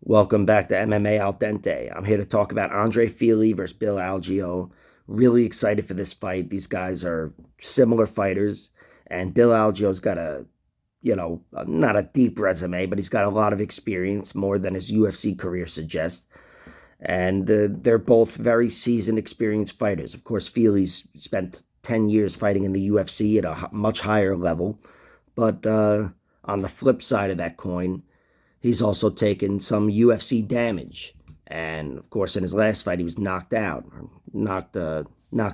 Welcome back to MMA Al Dente. I'm here to talk about Andre Fili versus Bill Algeo. Really excited for this fight. These guys are similar fighters, and Bill Algeo's got not a deep resume, but he's got a lot of experience, more than his UFC career suggests. And they're both very seasoned, experienced fighters. Of course, Fili's spent 10 years fighting in the UFC at a much higher level, but on the flip side of that coin, he's also taken some UFC damage. And of course, in his last fight, he was knocked out, knocked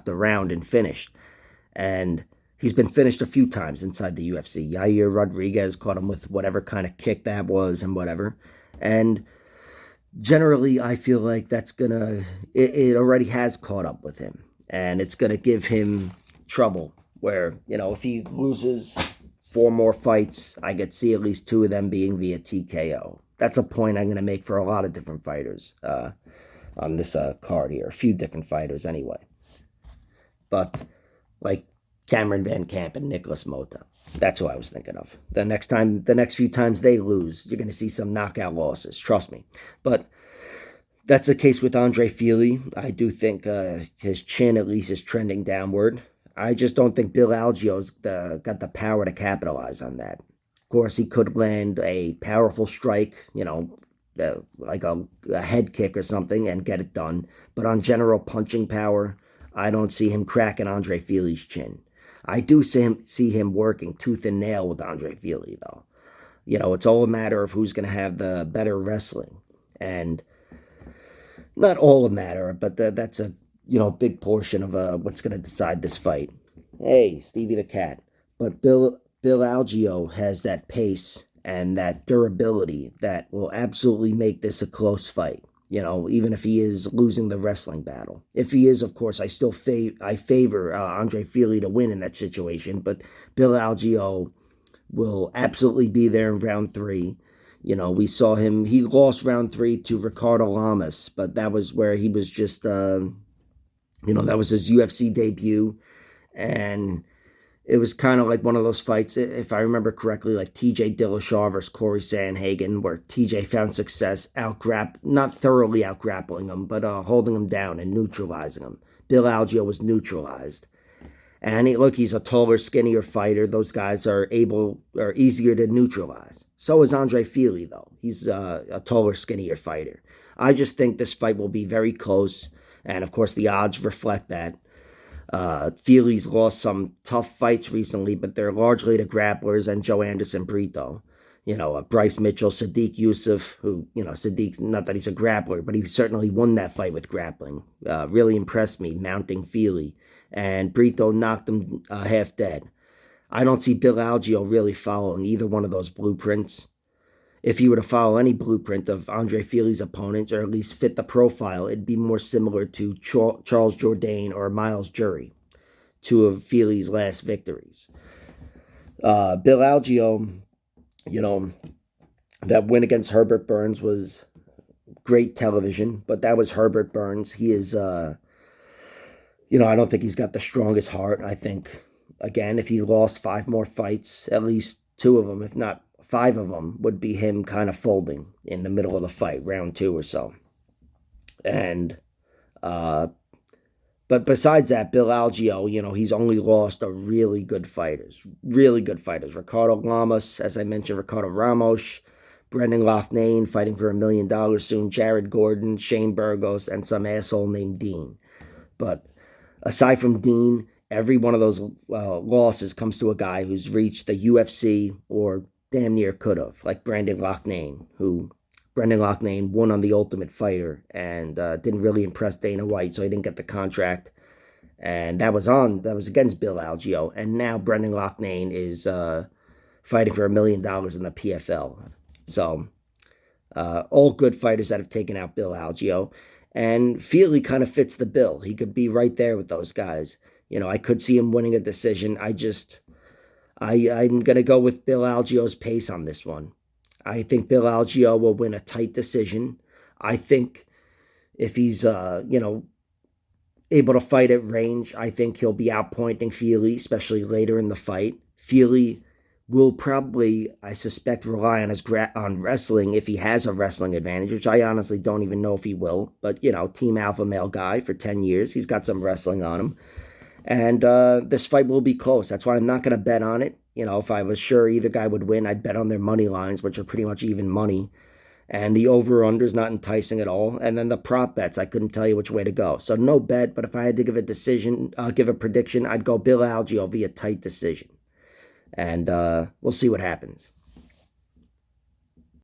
around and finished. And he's been finished a few times inside the UFC. Yair Rodriguez caught him with whatever kind of kick that was and whatever. And generally, I feel like it already has caught up with him. And it's going to give him trouble where, if he loses four more fights, I could see at least two of them being via TKO. That's a point I'm going to make for a lot of different fighters on this card here. A few different fighters anyway. But like Cameron Van Camp and Nicholas Mota. That's who I was thinking of. The next few times they lose, you're going to see some knockout losses. Trust me. But that's the case with Andre Fili. I do think his chin at least is trending downward. I just don't think Bill Algeo's got the power to capitalize on that. Of course, he could land a powerful strike, like a head kick or something, and get it done. But on general punching power, I don't see him cracking Andre Fili's chin. I do see him working tooth and nail with Andre Fili, though. It's all a matter of who's going to have the better wrestling. And not all a matter, but that's a big portion of what's going to decide this fight. Hey, Stevie the cat. But Bill Algeo has that pace and that durability that will absolutely make this a close fight. Even if he is losing the wrestling battle. If he is, of course, I still favor Andre Fili to win in that situation. But Bill Algeo will absolutely be there in round three. We saw him. He lost round three to Ricardo Lamas, but that was where he was just that was his UFC debut, and it was kind of like one of those fights, if I remember correctly, like TJ Dillashaw versus Corey Sandhagen, where TJ found success not thoroughly out-grappling him, but holding him down and neutralizing him. Bill Algeo was neutralized. And he's a taller, skinnier fighter. Those guys are easier to neutralize. So is Andre Fili, though. He's a taller, skinnier fighter. I just think this fight will be very close. And of course, the odds reflect that. Fili's lost some tough fights recently, but they're largely to grapplers and Joe Anderson Brito. Bryce Mitchell, Sadiq Yusuf, who, Sadiq's not that he's a grappler, but he certainly won that fight with grappling. Really impressed me, mounting Fili. And Brito knocked him half dead. I don't see Bill Algeo really following either one of those blueprints. If he were to follow any blueprint of Andre Fili's opponents, or at least fit the profile, it'd be more similar to Charles Jourdain or Miles Jury, two of Fili's last victories. Bill Algeo, that win against Herbert Burns was great television, but that was Herbert Burns. He is, I don't think he's got the strongest heart. I think, again, if he lost five more fights, at least two of them, if not five of them, would be him kind of folding in the middle of the fight, round two or so. And, but besides that, Bill Algeo, he's only lost to really good fighters. Ricardo Lamas, as I mentioned, Ricardo Ramos, Brendan Loughnane fighting for $1 million soon, Jared Gordon, Shane Burgos, and some asshole named Dean. But aside from Dean, every one of those losses comes to a guy who's reached the UFC or damn near could have, like Brendan Loughnane won on The Ultimate Fighter and didn't really impress Dana White, so he didn't get the contract. And that was against Bill Algeo. And now Brendan Loughnane is fighting for $1 million in the PFL. So all good fighters that have taken out Bill Algeo. And Fili kind of fits the bill. He could be right there with those guys. I could see him winning a decision. I'm going to go with Bill Algeo's pace on this one. I think Bill Algeo will win a tight decision. I think if he's, able to fight at range, I think he'll be outpointing Fili, especially later in the fight. Fili will probably, I suspect, rely on on wrestling if he has a wrestling advantage, which I honestly don't even know if he will. But team alpha male guy for 10 years, he's got some wrestling on him, and this fight will be close. That's why I'm not going to bet on it. If I was sure either guy would win, I'd bet on their money lines, which are pretty much even money. And the over/under is not enticing at all. And then the prop bets, I couldn't tell you which way to go. So no bet, but if I had to give a prediction, I'd go Bill Algeo via tight decision. And we'll see what happens.